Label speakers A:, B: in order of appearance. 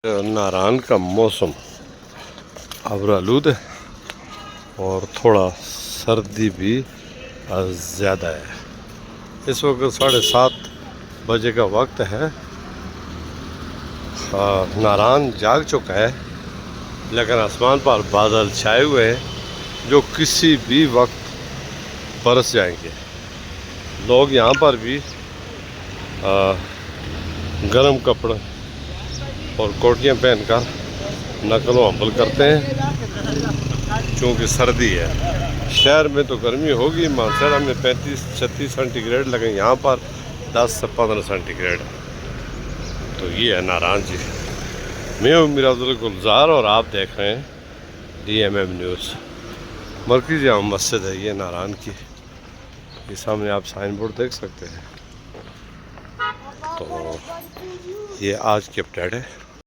A: नारान का मौसम आबरालूद है और थोड़ा सर्दी भी ज़्यादा है। इस वक्त 7:30 बजे का वक्त है। नारान जाग चुका है, लेकिन आसमान पर बादल छाए हुए हैं जो किसी भी वक्त बरस जाएंगे। लोग यहाँ पर भी गर्म कपड़े और कोटियाँ पहनकर नकल व अमल करते हैं, क्योंकि सर्दी है। शहर में तो गर्मी होगी, मानसरा में 35-36 सेंटीग्रेड, लेकिन यहाँ पर 10 से 15 सेंटीग्रेड। तो ये है नारान जी। मैं हूँ मिराजुल गुलजार और आप देख रहे हैं DMM न्यूज़। मरकज़ी जामा मस्जिद है ये नारान की। ये सामने आप साइन बोर्ड देख सकते हैं। तो ये आज की अपडेट है।